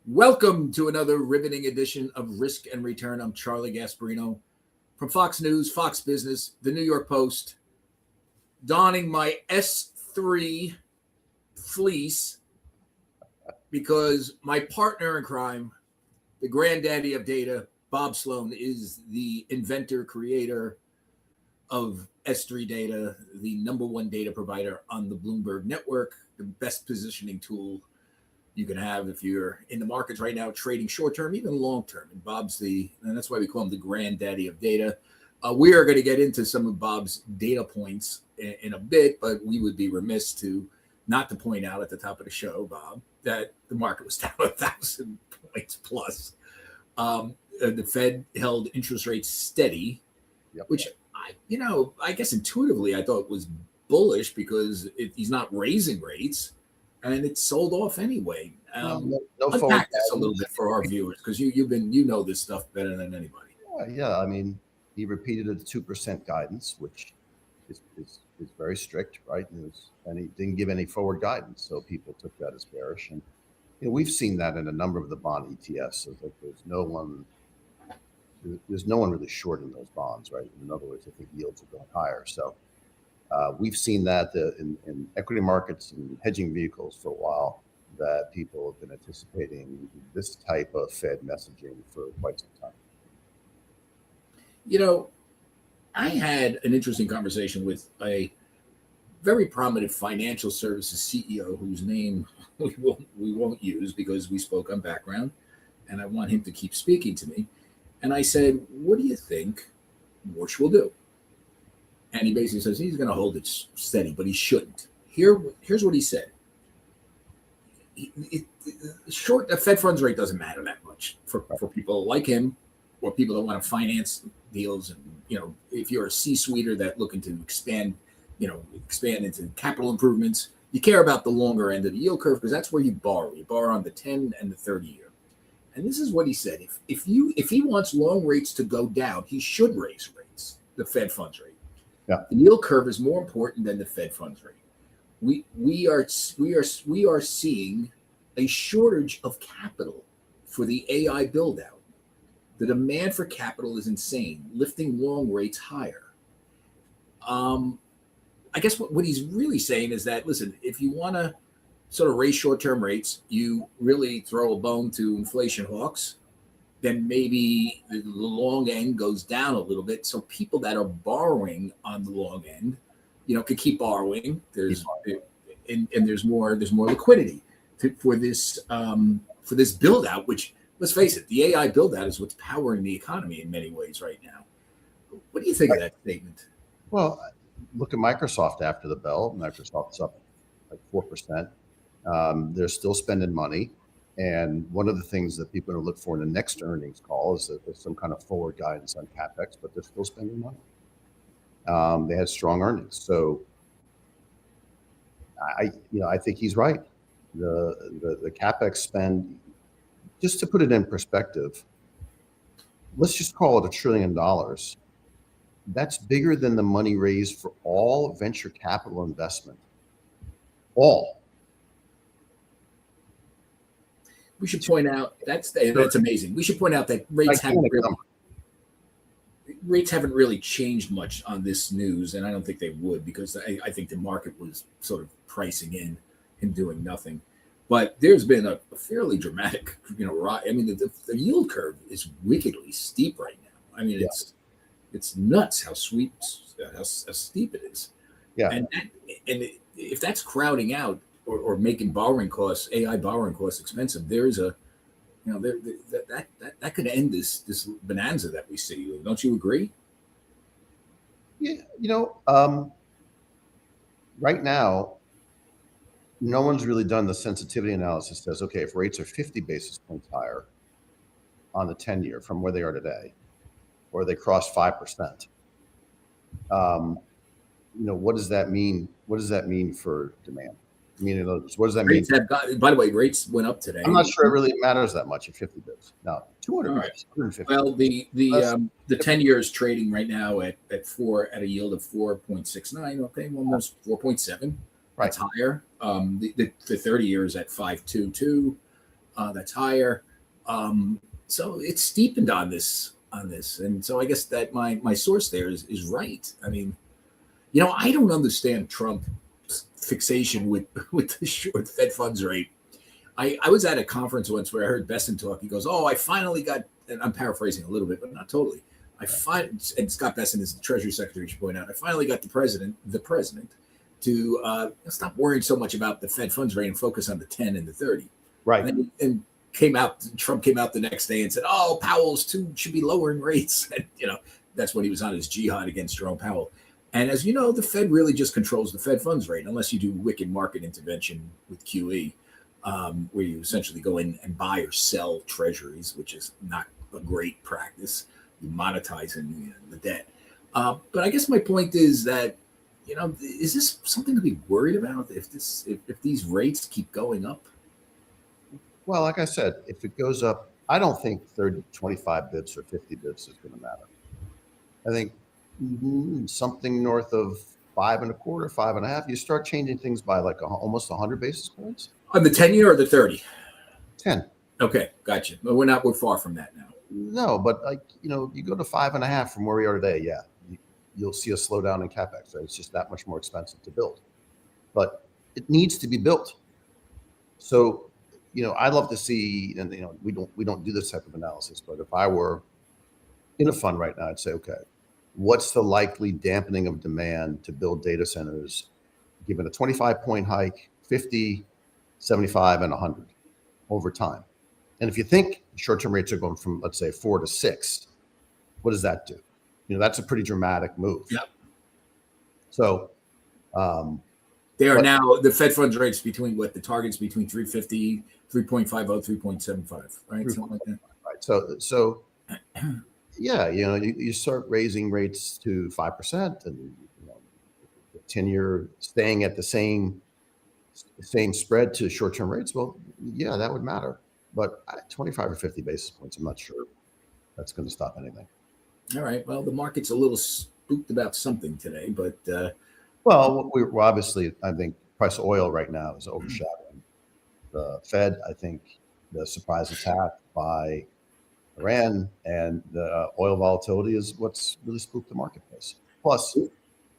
Welcome to another riveting edition of Risk and Return. I'm Charlie Gasparino from Fox News, Fox Business, the New York Post, donning my S3 fleece because my partner in crime, the granddaddy of data, Bob Sloan, is the inventor, creator of S3 data, the number one data provider on the Bloomberg network, the best positioning tool you can have if you're in the markets right now, trading short-term, even long-term. And and that's why we call him the granddaddy of data. We are going to get into some of Bob's data points in a bit, but we would be remiss not to point out at the top of the show, Bob, that the market was down 1,000 points plus. The Fed held interest rates steady, which I guess intuitively I thought was bullish because he's not raising rates. And it's sold off anyway. No unpack this a little bit for our viewers because you know this stuff better than anybody. Yeah. I mean, he repeated the 2% guidance, which is very strict, right? And he didn't give any forward guidance, so people took that as bearish. And we've seen that in a number of the bond ETFs. So there's no one really short in those bonds, right? In other words, I think yields are going higher. So we've seen that in equity markets and hedging vehicles for a while, that people have been anticipating this type of Fed messaging for quite some time. I had an interesting conversation with a very prominent financial services CEO whose name we won't use because we spoke on background, and I want him to keep speaking to me. And I said, "What do you think Bush will do?" And he basically says he's going to hold it steady, but he shouldn't. Here's what he said. The Fed funds rate doesn't matter that much for people like him or people that want to finance deals. And, if you're a C-suiter that looking to expand into capital improvements, you care about the longer end of the yield curve because that's where you borrow. You borrow on the 10 and the 30 year. And this is what he said. If he wants long rates to go down, he should raise rates, the Fed funds rate. Yeah. The yield curve is more important than the Fed funds rate. We are seeing a shortage of capital for the AI build out. The demand for capital is insane, lifting long rates higher. I guess what he's really saying is that, listen, if you want to sort of raise short-term rates, you really throw a bone to inflation hawks, then maybe the long end goes down a little bit. So people that are borrowing on the long end, could keep borrowing. There's more liquidity for this build out, which, let's face it, the AI build out is what's powering the economy in many ways right now. What do you think of that statement? Well, look at Microsoft after the bell. Microsoft's up like 4%. They're still spending money. And one of the things that people are going to look for in the next earnings call is that there's some kind of forward guidance on CapEx, but they're still spending money. They had strong earnings. So I think he's right. The CapEx spend, just to put it in perspective, let's just call it $1 trillion. That's bigger than the money raised for all venture capital investment. All. We should point out that's amazing. We should point out that rates haven't really changed much on this news, and I don't think they would because I think the market was sort of pricing in him doing nothing. But there's been a fairly dramatic, rise. I mean, the yield curve is wickedly steep right now. I mean, it's nuts how steep it is. Yeah, and if that's crowding out or making AI borrowing costs expensive, there's that could end this bonanza that we see. Don't you agree? Yeah, right now, no one's really done the sensitivity analysis. Says, okay, if rates are 50 basis points higher on the 10-year from where they are today, or they cross 5%, what does that mean? What does that mean for demand? I mean, in other words, what does that mean? By the way, rates went up today. I'm not sure it really matters that much at 50 bips. No, 200 bips, 150. Well, the 10 years trading right now at a yield of 4.69. Okay, almost 4.7. Right. That's higher. The 30 years at 5.22. that's higher. So it's steepened on this, and so I guess that my source there is right. I mean, I don't understand Trump's fixation with the short Fed funds rate. I was at a conference once where I heard Besson talk. He goes, "Oh, I finally got," and I'm paraphrasing a little bit, but not totally. And Scott Besson is the Treasury Secretary, should point out. I finally got the president to stop worrying so much about the Fed funds rate and focus on the 10 and the 30. Right. And Trump came out the next day and said, "Oh, should be lowering rates." And that's when he was on his jihad against Jerome Powell. And as you know, the Fed really just controls the Fed funds rate, unless you do wicked market intervention with QE, where you essentially go in and buy or sell treasuries, which is not a great practice. You monetizing the debt. But I guess my point is that, is this something to be worried about if these rates keep going up? Well, like I said, if it goes up, I don't think 30, 25 bips or 50 bips is going to matter. I think something north of 5.25, 5.5, you start changing things by like almost 100 basis points. On the 10-year or the 30? 10. Okay, gotcha. But we're far from that now. No, but you go to 5.5 from where we are today. Yeah, you'll see a slowdown in capex. Right? It's just that much more expensive to build, but it needs to be built. So, I'd love to see, and we don't do this type of analysis, but if I were in a fund right now, I'd say, okay, what's the likely dampening of demand to build data centers given a 25-point hike, 50, 75, and 100 over time? And if you think short-term rates are going from, let's say, 4 to 6, what does that do? That's a pretty dramatic move. Yep. So they are now, the Fed funds rates between the target's between 350, 3.50, 3.75, right? Something like that. Right. So yeah, you start raising rates to 5%, and the 10-year staying at the same spread to short-term rates. Well, yeah, that would matter. But 25 or 50 basis points, I'm not sure that's going to stop anything. All right. Well, the market's a little spooked about something today, but well, we're obviously, I think price of oil right now is overshadowing the Fed. I think the surprise attack by Iran and the oil volatility is what's really spooked the marketplace. Plus,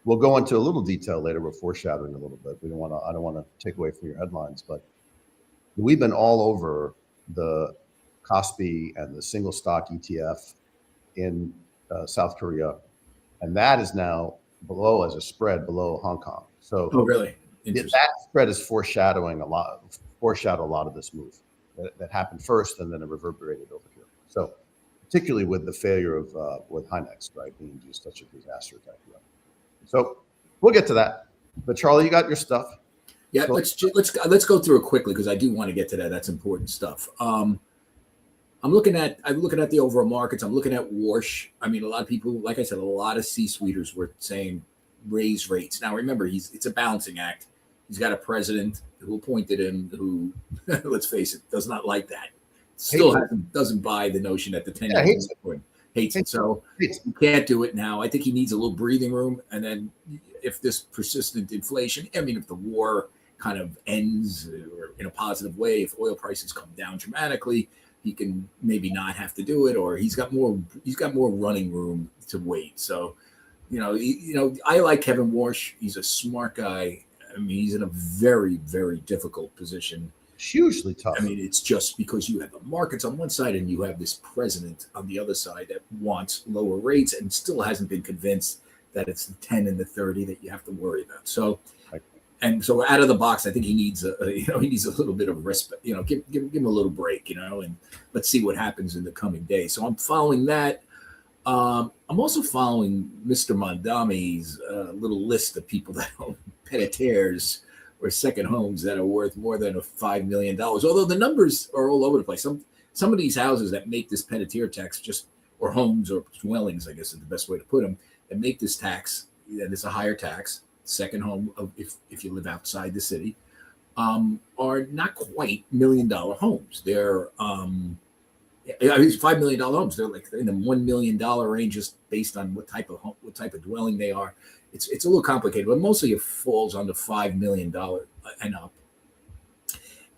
we'll go into a little detail later. We're foreshadowing a little bit. I don't want to take away from your headlines, but we've been all over the Kospi and the single stock ETF in South Korea, and that is now below as a spread below Hong Kong. So, really, that spread is foreshadowed a lot of this move that happened first, and then it reverberated over here. So, particularly with the failure of with Hynex, right, being just such a disaster type of. So, we'll get to that. But Charlie, you got your stuff. Yeah, let's go through it quickly because I do want to get to that. That's important stuff. I'm looking at the overall markets. I'm looking at Warsh. I mean, a lot of people, like I said, a lot of C-suiters were saying raise rates. Now, remember, it's a balancing act. He's got a president who appointed him who, let's face it, does not like that. Still doesn't buy the notion that the 10-year hates it. So you can't do it now. I think he needs a little breathing room. And then if this persistent inflation, if the war kind of ends or in a positive way, if oil prices come down dramatically, he can maybe not have to do it, or he's got more running room to wait. So, I like Kevin Warsh. He's a smart guy. I mean, he's in a very, very difficult position. Hugely tough. I mean, it's just because you have the markets on one side and you have this president on the other side that wants lower rates and still hasn't been convinced that it's the 10 and the 30 that you have to worry about. So, and so out of the box, I think he needs a little bit of respect. Give him a little break. And let's see what happens in the coming days. So I'm following that. I'm also following Mr. Mondami's little list of people that own pied-à-terres or second homes that are worth more than $5 million. Although the numbers are all over the place. Some of these houses that make this pied-à-terre tax or homes or dwellings, I guess is the best way to put them, that make this tax, that is a higher tax, second home if you live outside the city, are not quite $1 million homes. They're $5 million homes. They're like in the $1 million range, just based on what type of dwelling they are. It's a little complicated, but mostly it falls under $5 million and up.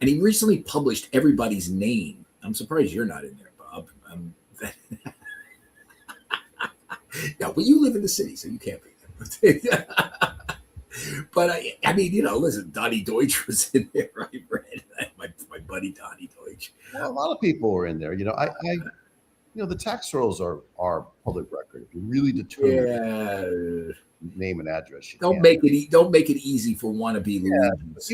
And he recently published everybody's name. I'm surprised you're not in there, Bob. No, but you live in the city, so you can't be there. But I mean, listen, Donnie Deutsch was in there. I read my buddy Donnie Deutsch. Well, a lot of people are in there. The tax rolls are public record. If you really determine name and address, you don't can. don't make it easy for wannabe Louisians.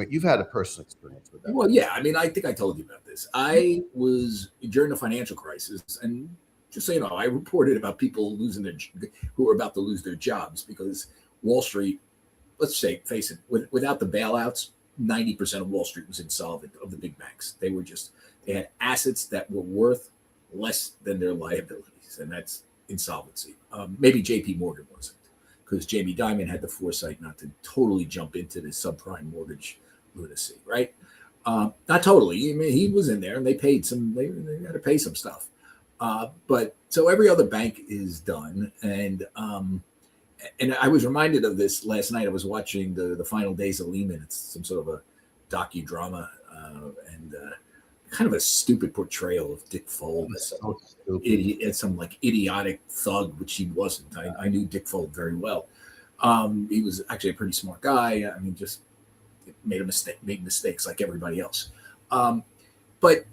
You've had a personal experience with that. Well, yeah, I mean, I think I told you about this. I was during the financial crisis, and just so you know, I reported about people who were about to lose their jobs because Wall Street. Let's face it, without the bailouts, 90% of Wall Street was insolvent of the big banks. They had assets that were worth less than their liabilities, and that's insolvency. Maybe J.P. Morgan wasn't, because Jamie Dimon had the foresight not to totally jump into the subprime mortgage lunacy, right? Not totally. I mean, he was in there, and they paid some. They had to pay some stuff. But so every other bank is done, and I was reminded of this last night. I was watching the final days of Lehman. It's some sort of a docudrama, and kind of a stupid portrayal of Dick Fold as some like idiotic thug, which he wasn't. I knew Dick Fold very well. He was actually a pretty smart guy. I mean, just made mistakes like everybody else. But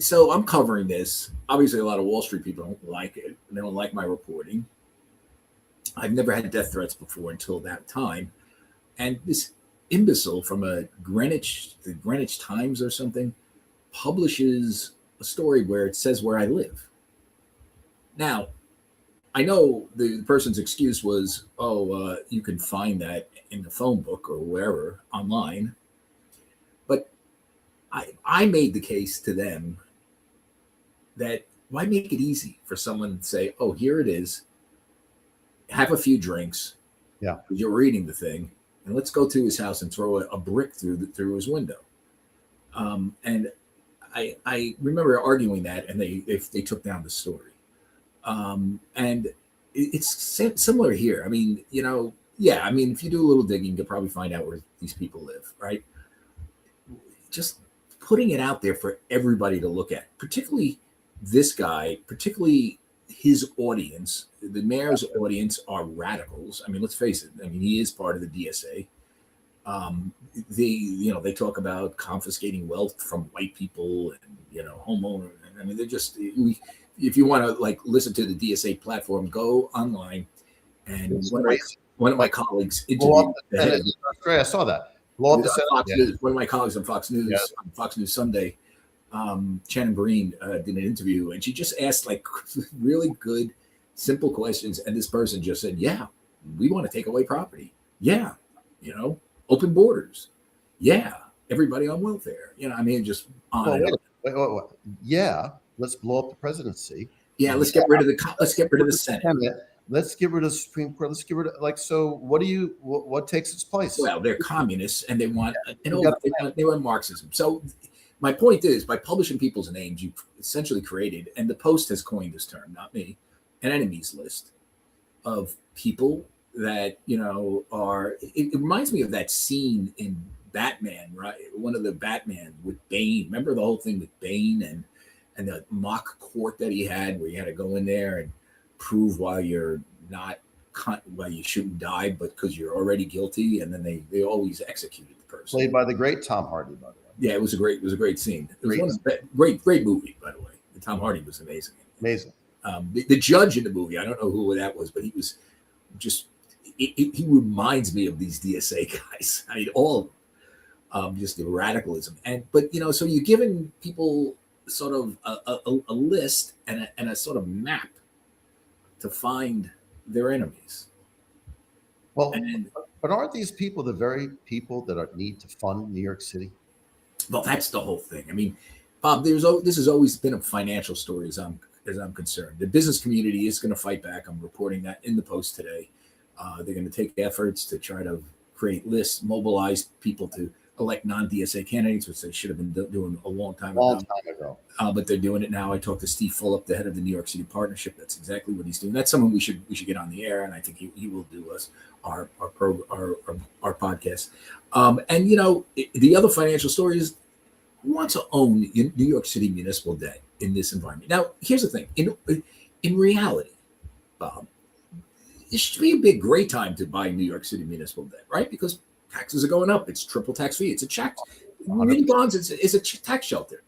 so I'm covering this. Obviously, a lot of Wall Street people don't like it. They don't like my reporting. I've never had death threats before until that time. And this imbecile from the Greenwich Times or something, publishes a story where it says where I live. Now, I know the person's excuse was, you can find that in the phone book or wherever online. But I made the case to them that why make it easy for someone to say, here it is. Have a few drinks. Yeah. You're reading the thing, and let's go to his house and throw a brick through his window. And I remember arguing that, and they took down the story. And it's similar here. I mean, if you do a little digging, you'll probably find out where these people live, right? Just putting it out there for everybody to look at, particularly this guy, particularly his audience. The mayor's audience are radicals. I mean, let's face it. I mean, he is part of the DSA. They talk about confiscating wealth from white people and homeowners. I mean, they're just. If you want to listen to the DSA platform, go online. And one of my colleagues interviewed the head of I saw that. One of my colleagues on Fox News, on Fox News Sunday, Shannon Breen, did an interview, and she just asked really good, simple questions. And this person just said, "Yeah, we want to take away property. Yeah, open borders. Yeah, everybody on welfare. I mean, just on. Wait. Yeah, let's blow up the presidency. Yeah, let's get rid of the Senate. Let's get rid of the Supreme Court. Let's get rid of so what takes its place? Well, they're communists, and they want they want Marxism. So my point is, by publishing people's names, you've essentially created, and the Post has coined this term, not me, an enemies list of people that are. It reminds me of that scene in Batman, right? One of the Batman with Bane. Remember the whole thing with Bane and the mock court that he had, where you had to go in there and prove why you shouldn't die, but because you're already guilty, and then they always executed the person. Played by the great Tom Hardy, by the way. Yeah, it was a great scene. It was great movie, by the way. Tom Hardy was amazing. Amazing. The judge in the movie, I don't know who that was, but he was just. He reminds me of these DSA guys. I mean, all of them, just the radicalism, but so you're giving people sort of a list and a sort of map to find their enemies. Well, but aren't these people the very people that need to fund New York City? Well, that's the whole thing. I mean, Bob, this has always been a financial story as I'm concerned. The business community is going to fight back. I'm reporting that in the Post today. They're going to take efforts to try to create lists, mobilize people to elect non-DSA candidates, which they should have been doing a long time Long ago. time ago. But they're doing it now. I talked to Steve Fulop, the head of the New York City partnership. That's exactly what he's doing. That's someone we should get on the air, and I think he will do us our podcast. And the other financial story is, who wants to own New York City municipal debt in this environment? Now, here's the thing: in reality, it should be a big, great time to buy New York City municipal debt, right? Because taxes are going up. It's triple tax free. It's a check. Muni bonds is a tax shelter.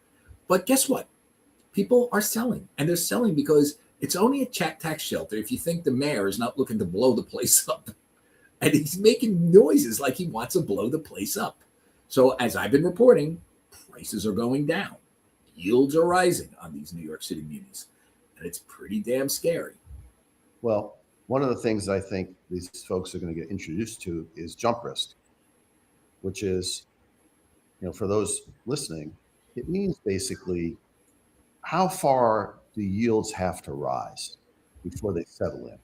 But guess what? People are selling, and they're selling because it's only a tax shelter if you think the mayor is not looking to blow the place up. And he's making noises like he wants to blow the place up. So as I've been reporting, prices are going down. Yields are rising on these New York City munis. And it's pretty damn scary. Well, one of the things I think these folks are going to get introduced to is jump risk, which is, for those listening, it means basically how far do yields have to rise before they settle in.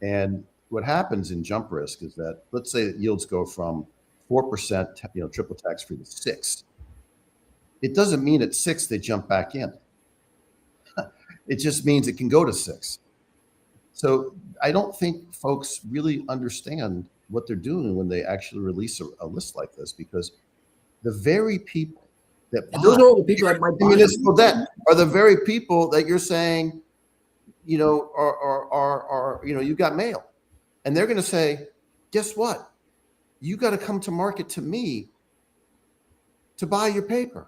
And what happens in jump risk is that, let's say that yields go from 4%, triple tax free to 6. It doesn't mean at 6 they jump back in. It just means it can go to 6. So I don't think folks really understand what they're doing when they actually release a list like this, because the very people that buy those are all the people that might buy municipal debt are the very people that you're saying, are you got mail, and they're going to say, guess what? You got to come to market to me to buy your paper.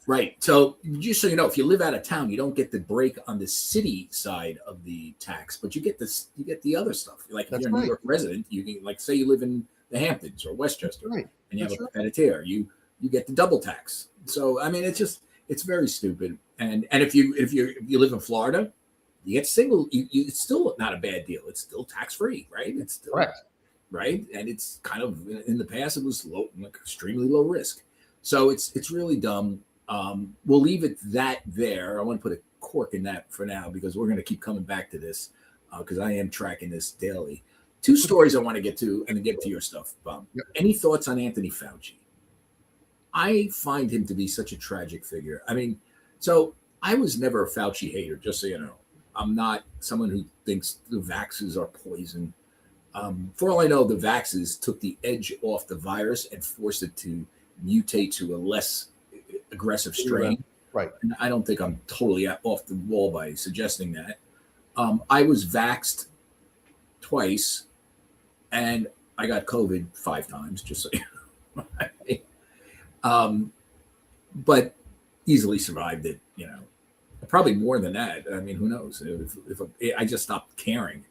Right. So just so you know, if you live out of town, you don't get the break on the city side of the tax, but you get this. You get the other stuff. Like if you're a New York resident, you can, like, say you live in the Hamptons or Westchester, and you have a pet-a-terre, you get the double tax. So I mean, it's very stupid. And if you live in Florida, you get single. It's still not a bad deal. It's still tax free, right? It's still correct, right? And it's kind of, in the past it was low, like extremely low risk. So it's really dumb. We'll leave it there. I want to put a cork in that for now, because we're going to keep coming back to this, because I am tracking this daily. 2 stories I want to get to, and then get to your stuff, Bob. Yep. Any thoughts on Anthony Fauci? I find him to be such a tragic figure. I mean, so I was never a Fauci hater, just so you know. I'm not someone who thinks the vaxxers are poison. For all I know, the vaxxers took the edge off the virus and forced it to mutate to a less aggressive strain. Right. And I don't think I'm totally off the wall by suggesting that. I was vaxxed twice, and I got COVID 5 times, just so you know. But easily survived it, Probably more than that. I mean, who knows? If I just stopped caring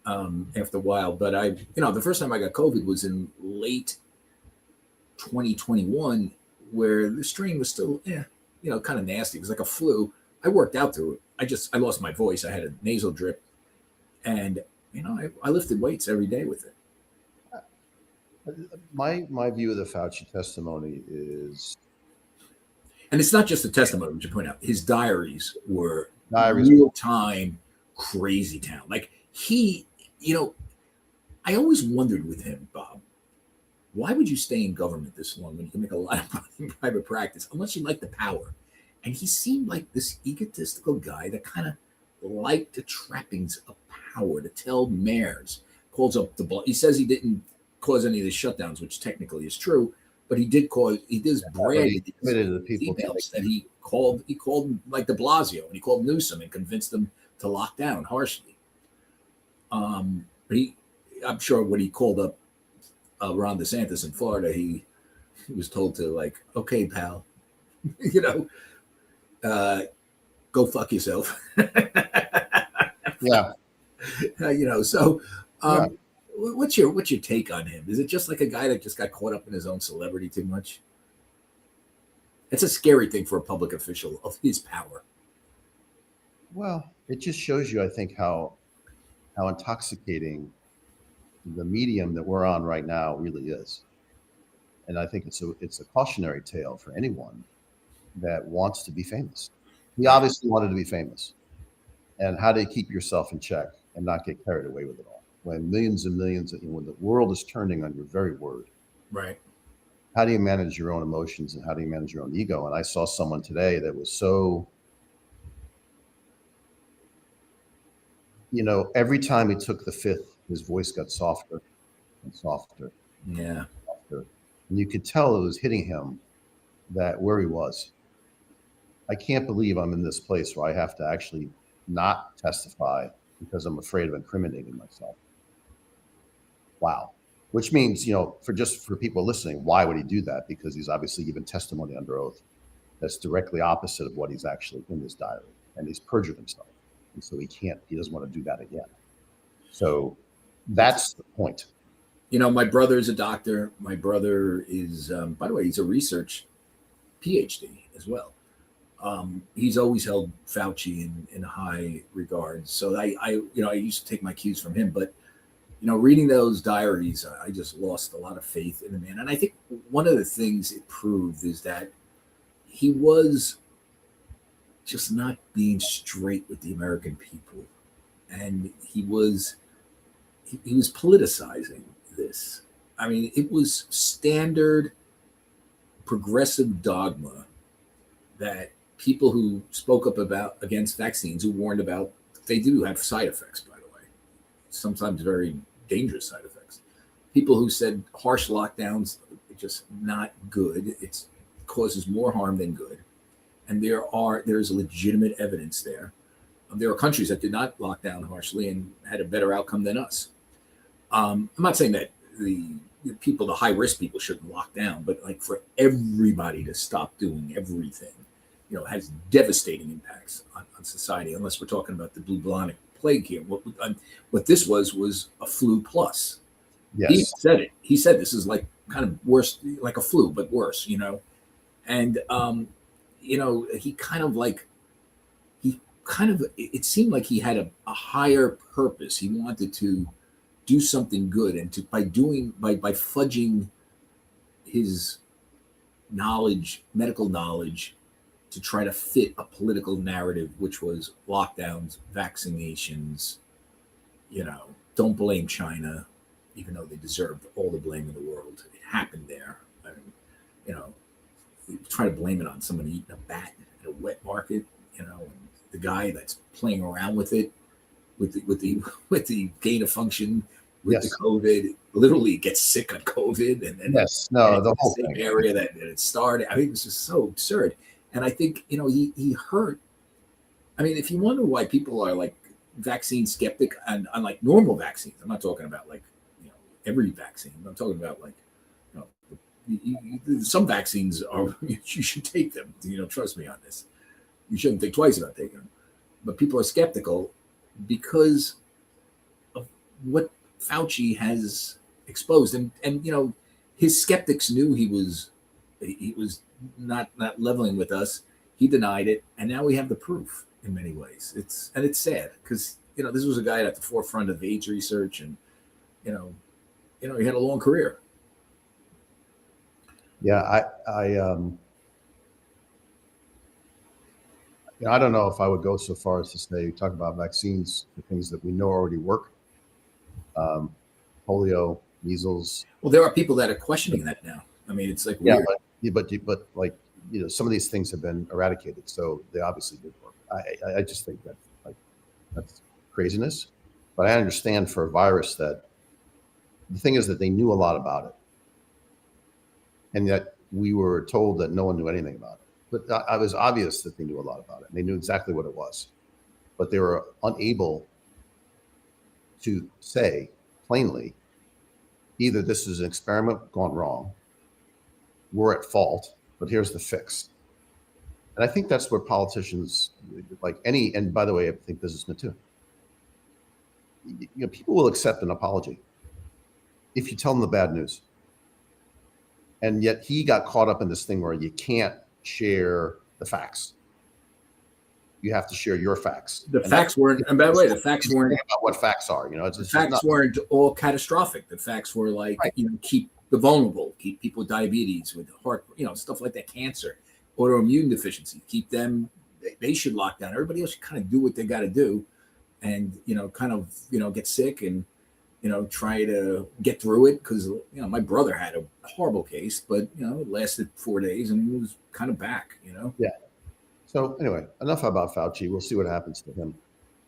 after a while. But the first time I got COVID was in late 2021, where the strain was still, kind of nasty. It was like a flu. I worked out through it. I lost my voice. I had a nasal drip, and I lifted weights every day with it. My view of the Fauci testimony is, and it's not just the testimony, which you point out. His diaries were real time crazy town. Like I always wondered with him, Bob, why would you stay in government this long when you can make a lot of money in private practice, unless you like the power? And he seemed like this egotistical guy that kind of liked the trappings of power, to tell mayors, he says he didn't cause any of the shutdowns, which technically is true, but he did brag these emails that he called like de Blasio, and he called Newsom and convinced them to lock down harshly. But I'm sure when he called up Ron DeSantis in Florida, he was told to, like, okay, pal, go fuck yourself. Yeah. So what's your take on him? Is it just like a guy that just got caught up in his own celebrity too much? It's a scary thing for a public official of his power. Well, it just shows you, I think, how intoxicating the medium that we're on right now really is. And I think it's a cautionary tale for anyone that wants to be famous. He obviously wanted to be famous. And how do you keep yourself in check and not get carried away with it all? When millions and millions, when the world is turning on your very word. Right. how do you manage your own emotions and how do you manage your own ego? And I saw someone today that was so, every time he took the fifth, his voice got softer and softer, Yeah. softer. And you could tell it was hitting him that where he was. I can't believe I'm in this place where I have to actually not testify because I'm afraid of incriminating myself. Wow. Which means, for people listening, why would he do that? Because he's obviously given testimony under oath that's directly opposite of what he's actually in his diary. And he's perjured himself. And so he doesn't want to do that again. So that's the point. My brother is a doctor. My brother is, by the way, he's a research PhD as well. He's always held Fauci in high regards. So I used to take my cues from him, but reading those diaries, I just lost a lot of faith in the man. And I think one of the things it proved is that he was just not being straight with the American people. And he was politicizing this. I mean, it was standard progressive dogma that people who spoke up against vaccines, who warned about, they do have side effects, by the way, sometimes very dangerous side effects. People who said harsh lockdowns are just not good. It causes more harm than good. And there's legitimate evidence there. There are countries that did not lock down harshly and had a better outcome than us. I'm not saying that the high risk people shouldn't lock down, but like for everybody to stop doing everything, has devastating impacts on society, unless we're talking about the bubonic plague here. What this was a flu plus. Yes. He said it. He said this is like kind of worse, like a flu, but worse, And, it seemed like he had a higher purpose. He wanted to do something good, and by fudging his knowledge, medical knowledge, to try to fit a political narrative, which was lockdowns, vaccinations, don't blame China, even though they deserved all the blame in the world. It happened there. I mean, try to blame it on somebody eating a bat at a wet market, and the guy that's playing around with it, with the gain of function, with the COVID, literally gets sick on COVID, and the whole same thing. area that it started. I think it was just so absurd. And I think, he hurt. I mean, if you wonder why people are like vaccine skeptic and unlike normal vaccines, I'm not talking about like, every vaccine. I'm talking about like, some vaccines are, you should take them. Trust me on this. You shouldn't think twice about taking them. But people are skeptical because of what Fauci has exposed. And his skeptics knew he was not leveling with us. He denied it, and now we have the proof in many ways. It's sad because this was a guy at the forefront of AIDS research, and he had a long career. Yeah, I don't know if I would go so far as to say talk about vaccines, the things that we know already work. Polio, measles. Well, there are people that are questioning that now. I mean, it's like weird. But like some of these things have been eradicated, so they obviously did work. I just think that that's craziness. But I understand for a virus that the thing is that they knew a lot about it, and yet we were told that no one knew anything about it. But it was obvious that they knew a lot about it. And they knew exactly what it was, but they were unable to say plainly, either this is an experiment gone wrong, we're at fault, but here's the fix. And I think that's where politicians, and by the way, I think businessmen too, people will accept an apology if you tell them the bad news. And yet he got caught up in this thing where you can't share the facts. You have to share your facts. The facts weren't, and by the way, the facts weren't about what facts are. The facts weren't all catastrophic. The facts were like, keep the vulnerable, keep people with diabetes, with heart, stuff like that, cancer, autoimmune deficiency, keep them. They should lock down. Everybody else should kind of do what they got to do, and kind of get sick and try to get through it because my brother had a horrible case, but it lasted 4 days and he was kind of back. Yeah. So anyway, enough about Fauci. We'll see what happens to him.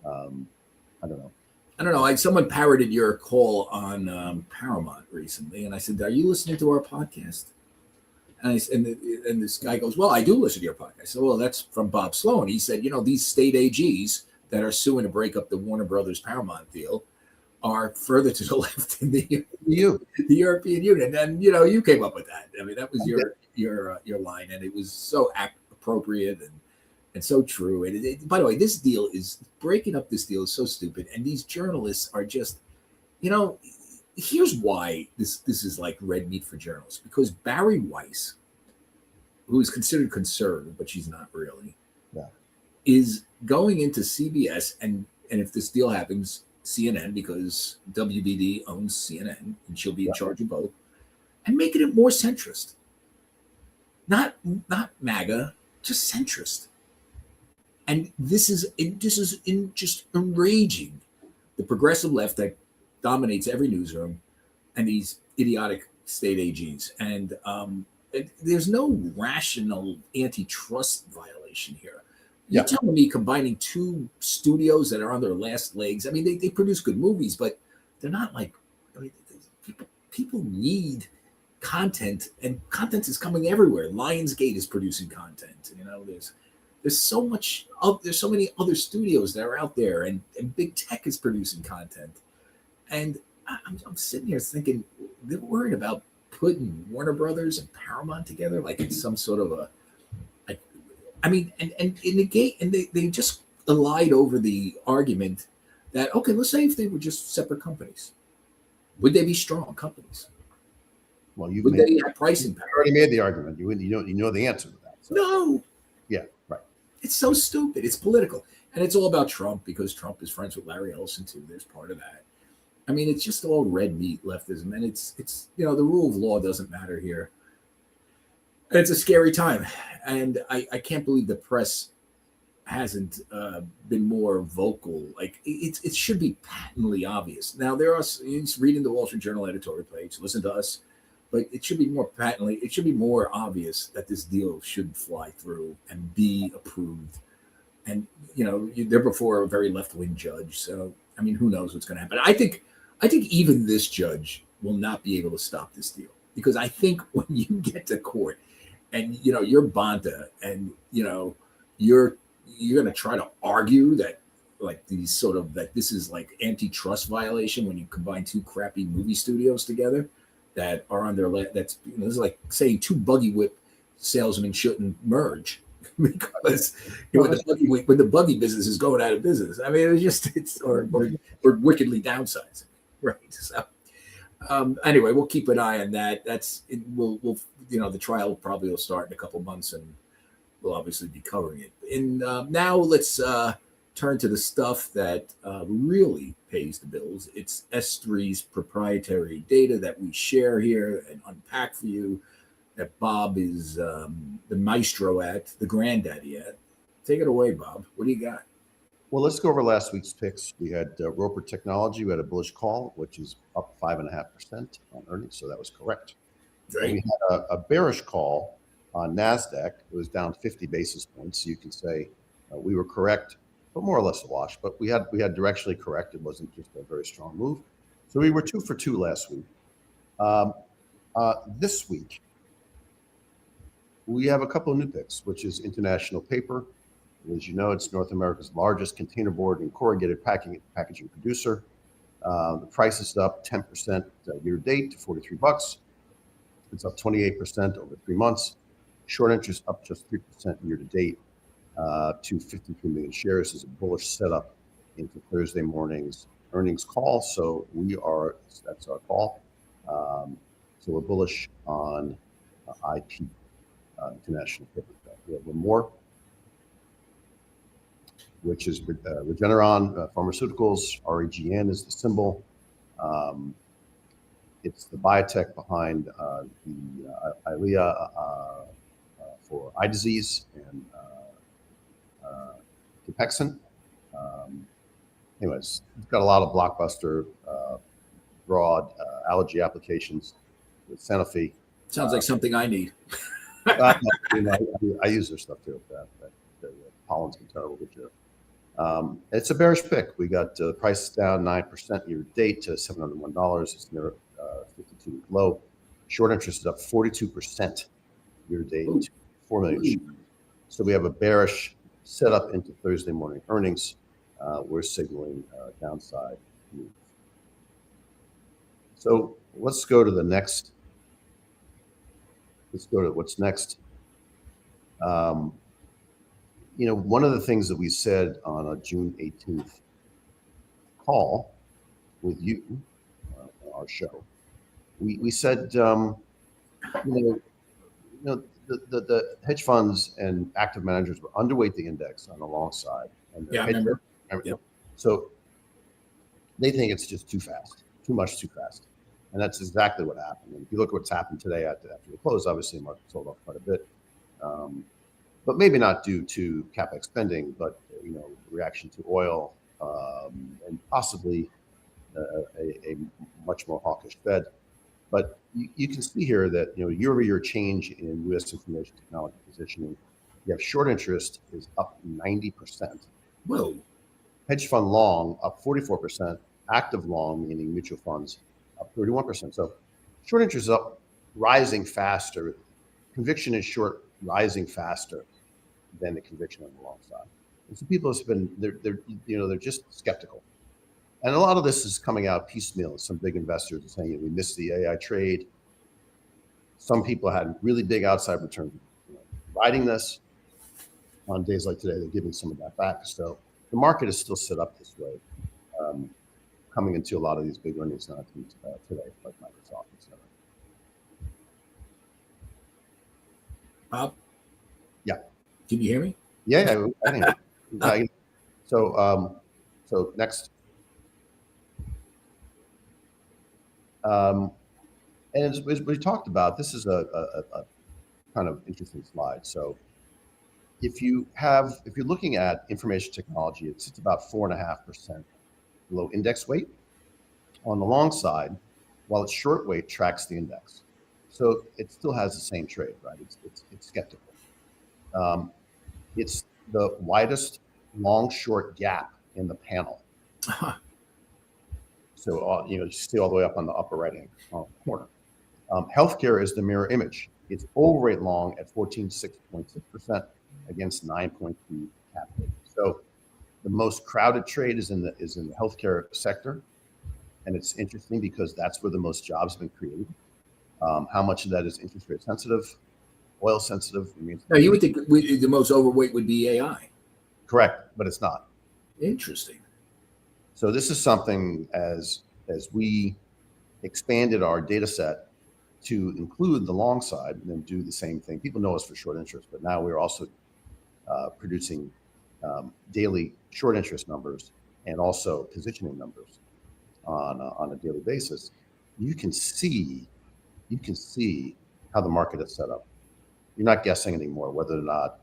I don't know. Someone parroted your call on Paramount recently, and I said, "Are you listening to our podcast?" And this guy goes, "Well, I do listen to your podcast." I said, "Well, that's from Bob Sloan." He said, "These state AGs that are suing to break up the Warner Brothers Paramount deal are further to the left in the European Union." And you came up with that. I mean, that was your line, and it was so appropriate and so true. And by the way, this deal is breaking up. This deal is so stupid, and these journalists are just, here's why this is like red meat for journalists, because Barry Weiss, who is considered conservative, but she's not really, is going into CBS and if this deal happens, CNN, because WBD owns CNN and she'll be in charge of both, and making it more centrist. Not MAGA, just centrist. And this is just enraging the progressive left that dominates every newsroom and these idiotic state AGs. And there's no rational antitrust violation here. You're telling me combining two studios that are on their last legs. I mean, they produce good movies, but they're not like, people need content, and content is coming everywhere. Lionsgate is producing content. There's so many other studios that are out there, and big tech is producing content. And I'm sitting here thinking they're worried about putting Warner Brothers and Paramount together like it's some sort of they just lied over the argument that, okay, let's say if they were just separate companies, would they be strong companies? Well, would they have pricing power? You already made the argument. You know the answer to that. So. No. Yeah, right. It's so stupid. It's political. And it's all about Trump because Trump is friends with Larry Ellison too. There's part of that. I mean, it's just all red meat leftism. And it's the rule of law doesn't matter here. And it's a scary time. And I can't believe the press hasn't been more vocal. Like it should be patently obvious. Now reading the Wall Street Journal editorial page, listen to us, but it should be more obvious that this deal should fly through and be approved. And they're before a very left-wing judge, so I mean, who knows what's going to happen? I think even this judge will not be able to stop this deal, because I think when you get to court and you're Bonta and you're going to try to argue that like these sort of that this is like antitrust violation when you combine two crappy movie studios together that are on their this is like saying two buggy whip salesmen shouldn't merge because when the buggy business is going out of business. I mean, or wickedly downsizing, right? So anyway, we'll keep an eye on that. We'll the trial probably will start in a couple months, and we'll obviously be covering it. And now let's turn to the stuff that really pays the bills. It's S3's proprietary data that we share here and unpack for you, that Bob is the maestro at, the granddaddy at. Take it away, Bob. What do you got? Well, let's go over last week's picks. We had Roper Technology. We had a bullish call, which is up 5.5% on earnings, so that was correct. Right. We had a bearish call on NASDAQ. It was down 50 basis points. So you can say we were correct, but more or less a wash. But we had directionally correct. It wasn't just a very strong move. So we were 2 for 2 last week. This week, we have a couple of new picks, which is International Paper. As you know, it's North America's largest containerboard and corrugated packaging producer. The price is up 10% year to date to $43. It's up 28% over 3 months. Short interest up just 3% year to date to 53 million shares. Is a bullish setup into Thursday morning's earnings call. So that's our call. So we're bullish on IP, International Paper. We have one more, which is Regeneron Pharmaceuticals. REGN is the symbol. It's the biotech behind the Eylea for eye disease and Dupixent. Anyways, it's got a lot of blockbuster broad allergy applications with Sanofi. Sounds like something I need. I use their stuff too. The pollen's been terrible this year. It's a bearish pick. We got the price down 9% year to date to $701. It's near 52-week low. Short interest is up 42% year to date to 4 million shares. So we have a bearish setup into Thursday morning earnings. We're signaling downside moves. So let's go to the next. Let's go to what's next. One of the things that we said on a June 18th call with you, our show, we said, the hedge funds and active managers were underweight the index on the long side. And I remember. Yep. So they think it's just too much too fast. And that's exactly what happened. And if you look at what's happened today after the close, obviously the market sold off quite a bit. But maybe not due to CapEx spending, but reaction to oil and possibly a much more hawkish Fed. But you can see here that year-over-year change in U.S. information technology positioning. You have short interest is up 90%. Whoa. Hedge fund long up 44%. Active long, meaning mutual funds, up 31%. So short interest is up, rising faster. Conviction is short, rising faster than the conviction on the long side. And so people have been they're just skeptical. And a lot of this is coming out piecemeal. Some big investors are saying we missed the AI trade. Some people had really big outside returns riding this. On days like today, they're giving some of that back. So the market is still set up this way, coming into a lot of these big earnings announcements today, like Microsoft, et cetera. Bob? Yeah. Can you hear me? Yeah, I think. So next. And as we talked about, this is a kind of interesting slide. So if you're looking at information technology, it sits about 4.5% below index weight on the long side, while its short weight tracks the index. So it still has the same trade, right? It's skeptical. It's the widest long-short gap in the panel. So you see all the way up on the upper right-hand corner. Healthcare is the mirror image. It's overweight long at 14.6% against 9.3 cap rate. So the most crowded trade is in the healthcare sector, and it's interesting because that's where the most jobs have been created. How much of that is interest rate sensitive, oil sensitive? Now you would think the most overweight would be AI. Correct, but it's not. Interesting. So this is something as we expanded our data set to include the long side and then do the same thing. People know us for short interest, but now we're also producing daily short interest numbers and also positioning numbers on a daily basis. You can see how the market is set up. You're not guessing anymore whether or not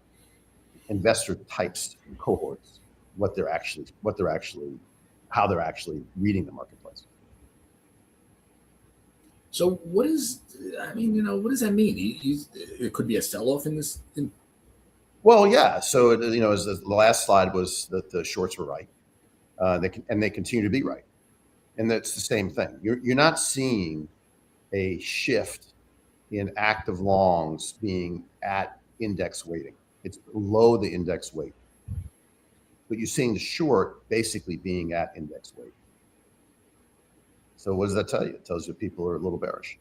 investor types and cohorts, how they're actually reading the marketplace. So what does that mean? It could be a sell-off in this. Well, yeah. So as the last slide was that the shorts were right, they continue to be right, and that's the same thing. You're not seeing a shift in active longs being at index weighting. It's below the index weight, but you're seeing the short basically being at index weight. So what does that tell you? It tells you people are a little bearish.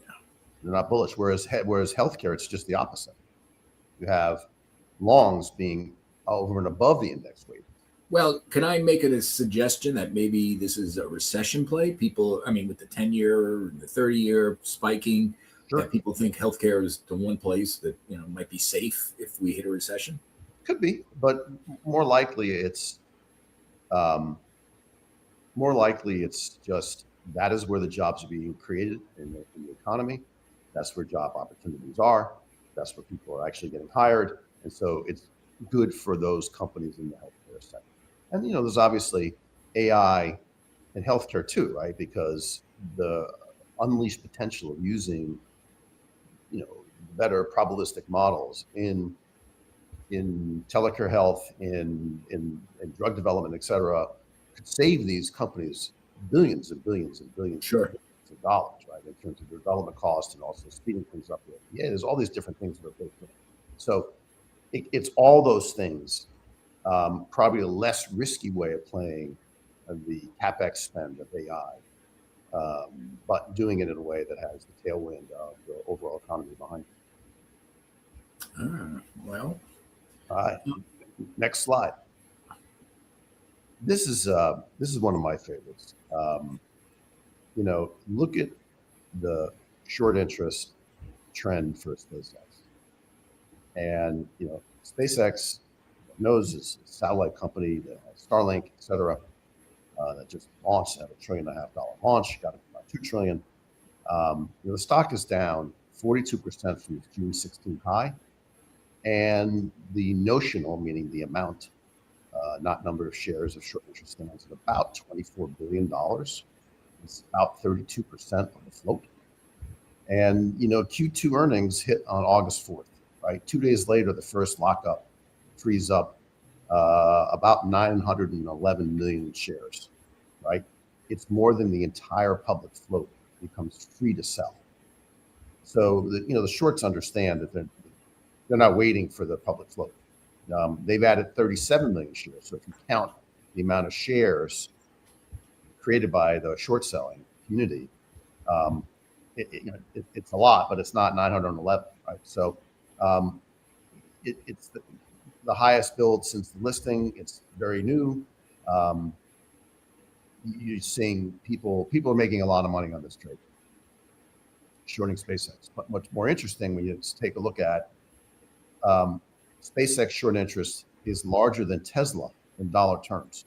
Yeah. They're not bullish. Whereas healthcare, it's just the opposite. You have longs being over and above the index weight. Well, can I make a suggestion that maybe this is a recession play? People, with the 10-year and the 30-year spiking, sure, that people think healthcare is the one place that might be safe if we hit a recession. Could be, but more likely it's just that is where the jobs are being created in the economy. That's where job opportunities are. That's where people are actually getting hired, and so it's good for those companies in the healthcare sector. And there's obviously AI in healthcare too, right? Because the unleashed potential of using, better probabilistic models in telecare health, in drug development, et cetera, could save these companies billions and billions and billions and Sure. billions of dollars, right? In terms of development cost and also speeding things up. Yeah, there's all these different things that are built in. So it's all those things. Probably a less risky way of playing the CapEx spend of AI, but doing it in a way that has the tailwind of the overall economy behind it. Well, All right, next slide. This is one of my favorites. Look at the short interest trend for SpaceX, and SpaceX knows is a satellite company that has Starlink, et cetera, that just launched at $1.5 trillion launch, got about $2 trillion. The stock is down 42% from its June 16 high, and the notional, meaning the amount, not number of shares of short interest, stands at about $24 billion. It's about 32% of the float. And Q2 earnings hit on August 4th, right? 2 days later, the first lockup frees up about 911 million shares, right? It's more than the entire public float becomes free to sell. So the shorts understand that they're not waiting for the public float. They've added 37 million shares. So if you count the amount of shares created by the short selling community, it's a lot, but it's not 911, right? So it's the highest build since the listing. It's very new. You're seeing people are making a lot of money on this trade, shorting SpaceX. But much more interesting when you take a look at SpaceX short interest is larger than Tesla in dollar terms.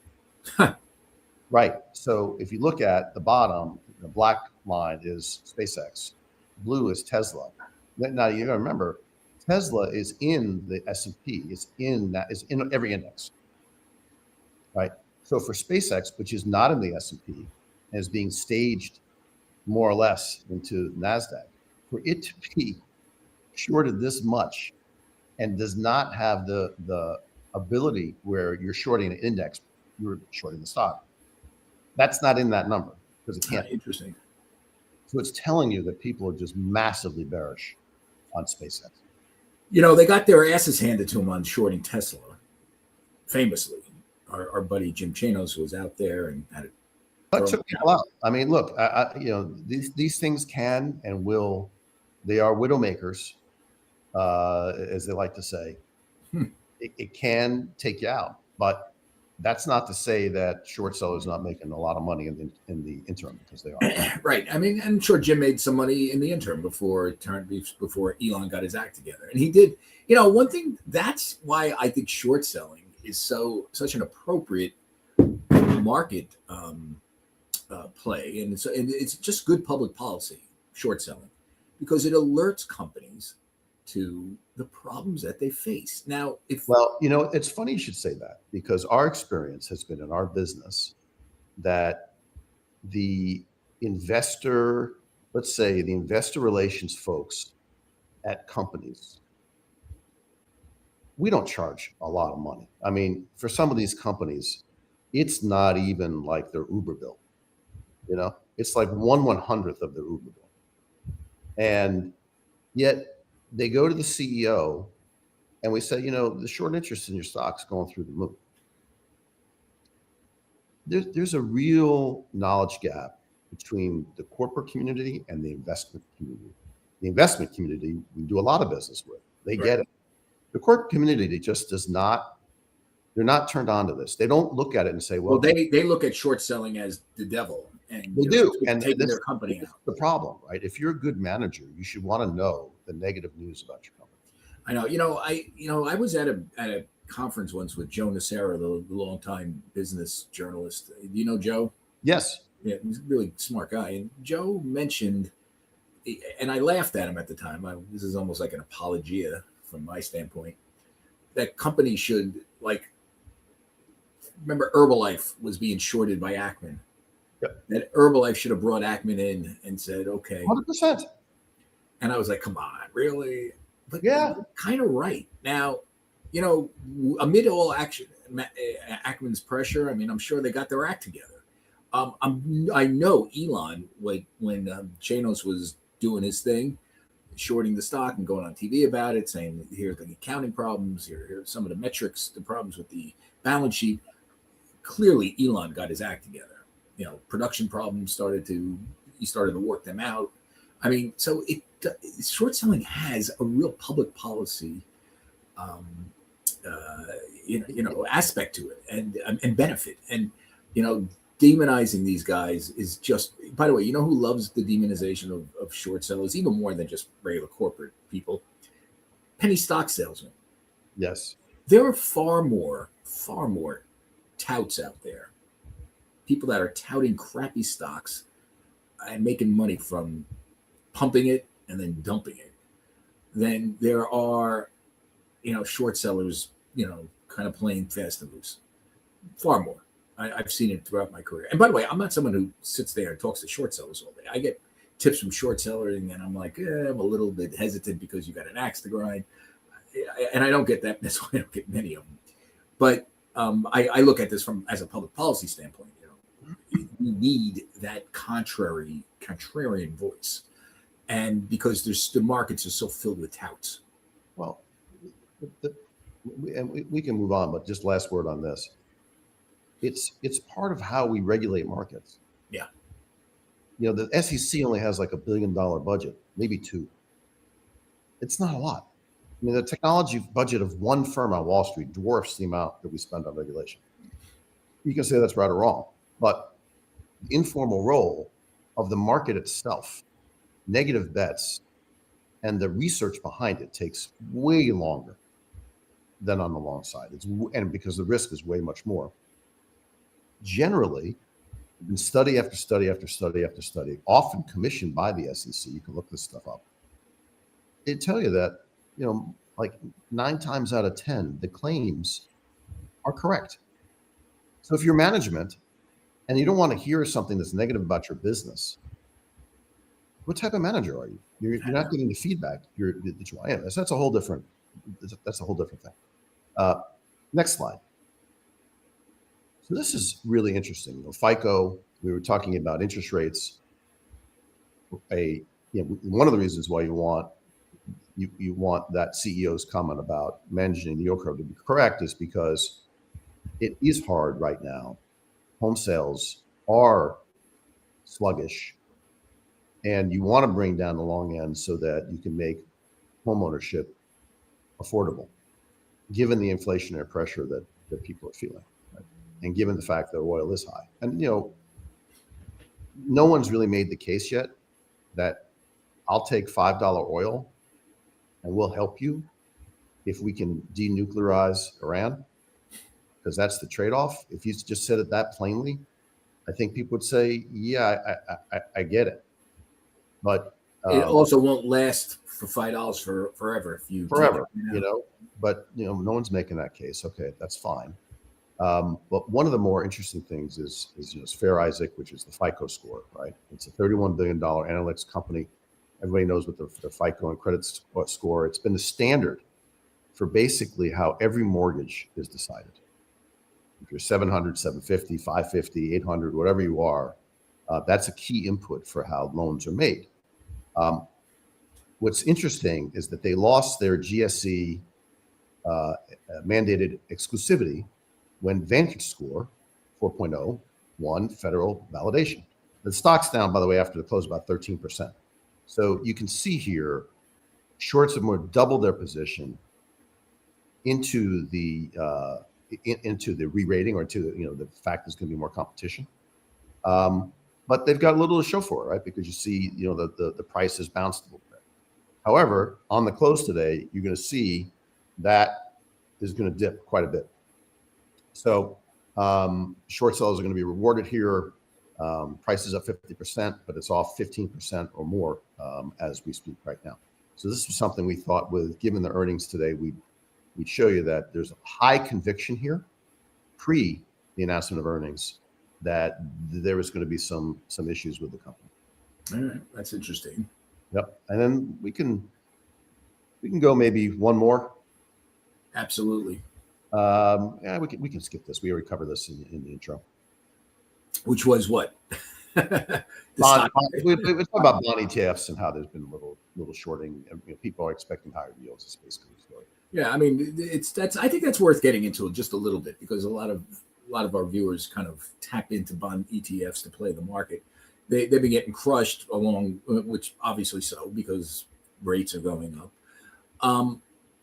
Right. So if you look at the bottom, the black line is SpaceX, blue is Tesla. Now you got to remember, Tesla is in the S&P. It's in every index, right? So for SpaceX, which is not in the S&P and is being staged more or less into NASDAQ, for it to be shorted this much and does not have the ability where you're shorting an index, you're shorting the stock. That's not in that number because it can't. Interesting. So it's telling you that people are just massively bearish on SpaceX. They got their asses handed to them on shorting Tesla, famously. Our buddy Jim Chanos was out there and had it. But took people out. I mean, look, these things can and will. They are widow makers, as they like to say. It can take you out, but that's not to say that short sellers are not making a lot of money in the interim, because they are. Right. I mean, I'm sure Jim made some money in the interim before Elon got his act together, and he did. One thing, that's why I think short selling is such an appropriate market play, and it's just good public policy, short selling, because it alerts companies to the problems that they face. Now, it's funny you should say that, because our experience has been in our business that the investor relations folks at companies, we don't charge a lot of money. I mean, for some of these companies, it's not even like their Uber bill. It's like 1/100th of their Uber bill. And yet they go to the CEO and we say, the short interest in your stock's going through the moon. There's a real knowledge gap between the corporate community and the investment community. The investment community, we do a lot of business with. They get it. The corporate community just does not. They're not turned on to this. They don't look at it and say, well, they look at short selling as the devil, and they do, and taking their company out. The problem, right? If you're a good manager, you should want to know the negative news about your company. I know. I was at a conference once with Joe Nacera, the longtime business journalist. Do you know Joe? Yes. Yeah, he's a really smart guy. And Joe mentioned, and I laughed at him at the time. This is almost like an apologia from my standpoint, that companies should, remember Herbalife was being shorted by Ackman. Yep. that Herbalife should have brought Ackman in and said, okay. 100%. And I was like, come on, really? But Yeah. kind of right. Now, amid all Ackman's pressure, I mean, I'm sure they got their act together. I know Elon, like when Chanos was doing his thing, shorting the stock and going on TV about it, saying here's the accounting problems, here's some of the metrics, the problems with the balance sheet. Clearly, Elon got his act together. Production problems he started to work them out. I mean, so short selling has a real public policy, aspect to it and benefit. And demonizing these guys is just. By the way, who loves the demonization of short sellers even more than just regular corporate people? Penny stock salesmen. Yes. There are far more touts out there. People that are touting crappy stocks and making money from pumping it and then dumping it, then there are, short sellers, kind of playing fast and loose. Far more. I've seen it throughout my career. And by the way, I'm not someone who sits there and talks to short sellers all day. I get tips from short sellers, and I'm like, I'm a little bit hesitant because you got an axe to grind. And I don't get that. That's why I don't get many of them. But I look at this as a public policy standpoint. You need that contrarian voice, and because the markets are so filled with touts. Well, we can move on, but just last word on this. It's part of how we regulate markets. Yeah. The SEC only has like $1 billion budget, maybe $2 billion. It's not a lot. I mean, the technology budget of one firm on Wall Street dwarfs the amount that we spend on regulation. You can say that's right or wrong, but the informal role of the market itself, negative bets, and the research behind it takes way longer than on the long side. And because the risk is way much more. Generally, in study after study after study after study, often commissioned by the SEC, you can look this stuff up. They tell you that, like 9 times out of 10, the claims are correct. So if you're management and you don't want to hear something that's negative about your business, what type of manager are you? You're not getting the feedback that you want. That's a whole different thing. Next slide. So this is really interesting. FICO, we were talking about interest rates. One of the reasons why you want that CEO's comment about managing the yield curve to be correct is because it is hard right now. Home sales are sluggish, and you want to bring down the long end so that you can make home ownership affordable, given the inflationary pressure that people are feeling, right? And given the fact that oil is high. And, no one's really made the case yet that I'll take $5 oil and we'll help you if we can denuclearize Iran, because that's the trade-off. If you just said it that plainly, I think people would say, yeah, I get it. But it also won't last for $5 for forever if you forever, but no one's making that case. Okay, that's fine. But one of the more interesting things is Fair Isaac, which is the FICO score, right? It's a $31 billion analytics company. Everybody knows what the FICO and credit score. It's been the standard for basically how every mortgage is decided. If you're 700, 750, 550, 800, whatever you are, that's a key input for how loans are made. What's interesting is that they lost their GSE mandated exclusivity when Vantage Score 4.0 won federal validation. The stock's down, by the way, after the close about 13%. So you can see here, shorts have more double their position into the re-rating, or into the fact there's going to be more competition. But they've got a little to show for it, right? Because you see, the price has bounced a little bit. However, on the close today, you're going to see that is going to dip quite a bit. So short sellers are going to be rewarded here. Price is up 50%, but it's off 15% or more as we speak right now. So this was something we thought, given the earnings today, we'd show you that there's a high conviction here pre the announcement of earnings that there was going to be some issues with the company. All right, that's interesting. Yep. And then we can go maybe one more. Absolutely. Yeah, we can skip this. We already covered this in the intro. Which was what? We talk about bond ETFs and how there's been a little shorting. People are expecting higher yields. It's basically the story. Yeah, I mean, I think that's worth getting into just a little bit, because a lot of our viewers kind of tap into bond ETFs to play the market. They've been getting crushed along, which obviously so, because rates are going up.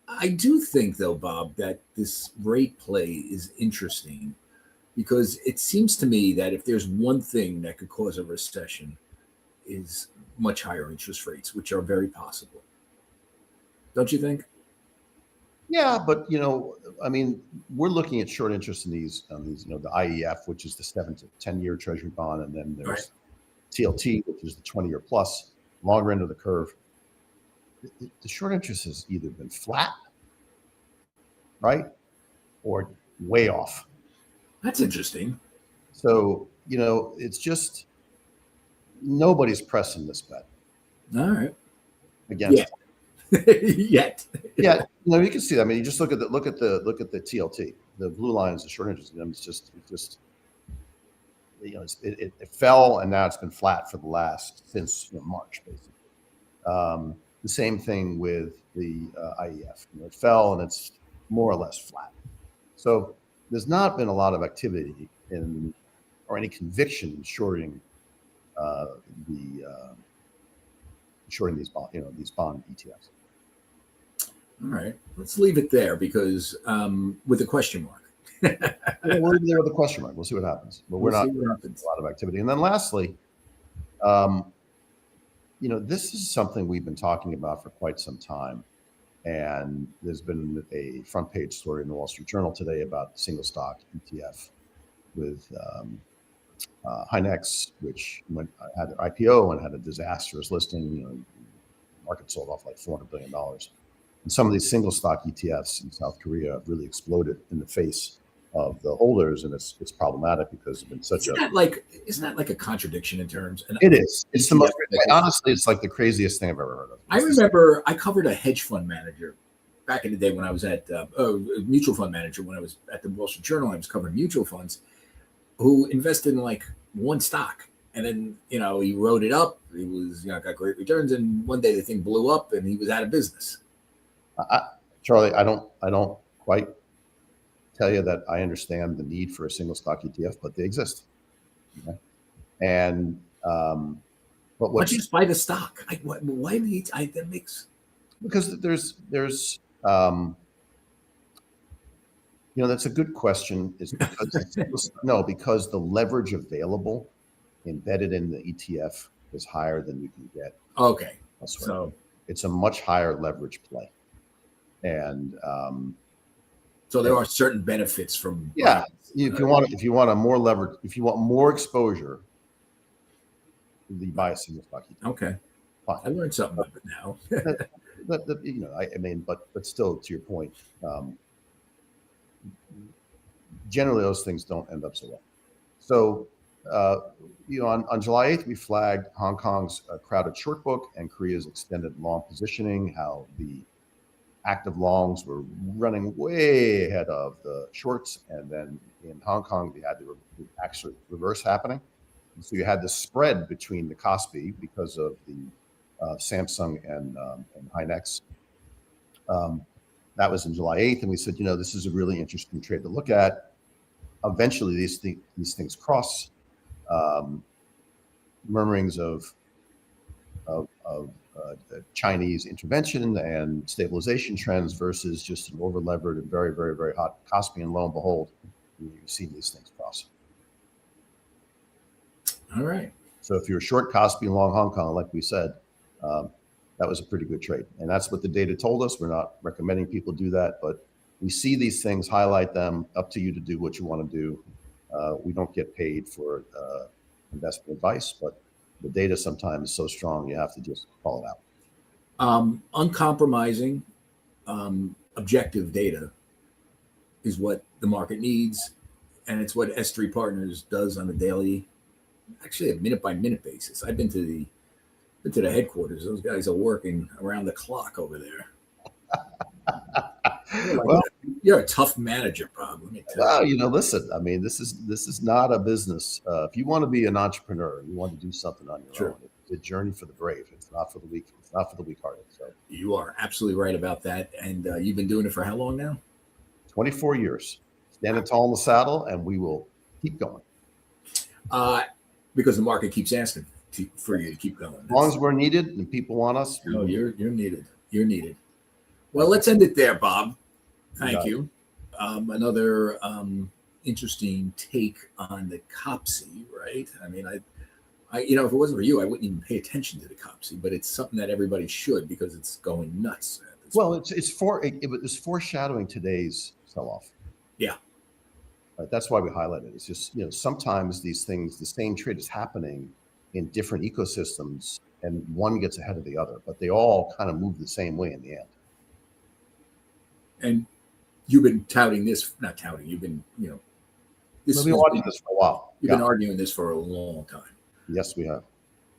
I do think, though, Bob, that this rate play is interesting, because it seems to me that if there's one thing that could cause a recession, is much higher interest rates, which are very possible. Don't you think? Yeah, but I mean, we're looking at short interest in these, the IEF, which is the 7 to 10-year Treasury bond, and then there's TLT, which is the 20-year plus, longer end of the curve. The short interest has either been flat, right, or way off. That's interesting. So it's just nobody's pressing this bet. All right. Against yet. Yeah, you can see that. I mean, you just look at the TLT. The blue line is the short interest. It's just it fell, and now it's been flat for the last since March, basically. The same thing with the IEF. It fell, and it's more or less flat. So there's not been a lot of activity or any conviction in shorting these bond ETFs. All right, let's leave it there, because with a question mark. We'll leave it there with a question mark. We'll see what happens. But we're not a lot of activity. And then lastly, this is something we've been talking about for quite some time. And there's been a front page story in the Wall Street Journal today about single stock ETF with Hynex, which had their IPO and had a disastrous listing. Market sold off like $400 billion. And some of these single stock ETFs in South Korea have really exploded in the face of the holders, and it's problematic because it's been such isn't that like a contradiction in terms? And it is. It's the most, honestly, it's like the craziest thing I've ever heard of. I remember I covered a hedge fund manager back in the day when I was at a mutual fund manager when I was at the Wall Street Journal. I was covering mutual funds, who invested in like one stock, and then he wrote it up. He was got great returns, and one day the thing blew up, and he was out of business. Charlie, I don't quite tell you that I understand the need for a single stock ETF, but they exist. Okay? And but why don't you just buy the stock? Why need that makes because there's that's a good question. Is because because the leverage available embedded in the ETF is higher than you can get. Okay, elsewhere. So it's a much higher leverage play, and so there are certain benefits from if you want a more leverage, if you want more exposure, you buy a single stock ETF. Okay, fine. I learned something about it now. But still, to your point, generally those things don't end up so well. So, on July 8th, we flagged Hong Kong's crowded short book and Korea's extended long positioning, how the active longs were running way ahead of the shorts. And then in Hong Kong, we had the actual reverse happening. And so you had the spread between the Kospi because of the Samsung and Hynex. That was in July 8th. And we said, this is a really interesting trade to look at. Eventually, these things cross. Murmurings of Chinese intervention and stabilization trends versus just an over-levered and very, very, very hot Kospi, and lo and behold, you've seen these things cross. All right. So if you're short Kospi and long Hong Kong, like we said, that was a pretty good trade. And that's what the data told us. We're not recommending people do that, but we see these things, highlight them, up to you to do what you want to do. We don't get paid for investment advice, but the data sometimes is so strong, you have to just call it out. Uncompromising, objective data is what the market needs. and it's what S3 Partners does on a daily, actually a minute by minute basis. I've been to the headquarters. Those guys are working around the clock over there. Well, You're a tough manager, Bob. Let me tell you. listen. I mean, this is not a business. If you want to be an entrepreneur, you want to do something on your Sure. own. It's a journey for the brave. It's not for the weak. It's not for the weak-hearted. So, You are absolutely right about that. And you've been doing it for how long now? 24 years, standing tall in the saddle, and we will keep going. Because the market keeps asking for you to keep going. As long as we're needed and people want us. No, you're needed. You're needed. Well, let's end it there, Bob. Thank you. Another interesting take on the COPSI, right? I mean, I, if it wasn't for you, I wouldn't even pay attention to the COPSI, but it's something that everybody should because it's going nuts. Well, it was foreshadowing today's sell-off. Yeah. Right, that's why we highlight it. It's just, sometimes these things, the same trade is happening in different ecosystems, and one gets ahead of the other, but they all kind of move the same way in the end. And you've been touting this, not touting, you've been, this We've been watching this for a while. You've been arguing this for a long time. Yes, we have.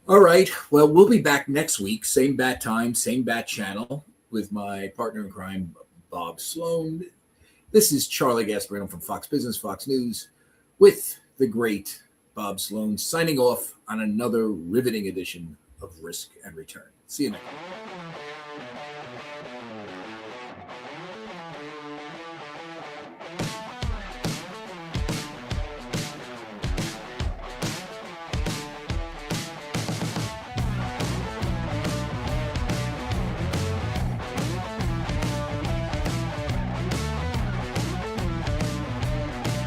All right. Well, we'll be back next week. Same bat time, same bat channel with my partner in crime, Bob Sloan. This is Charlie Gasparino from Fox Business, Fox News, with the great Bob Sloan signing off on another riveting edition of Risk and Return. See you next week.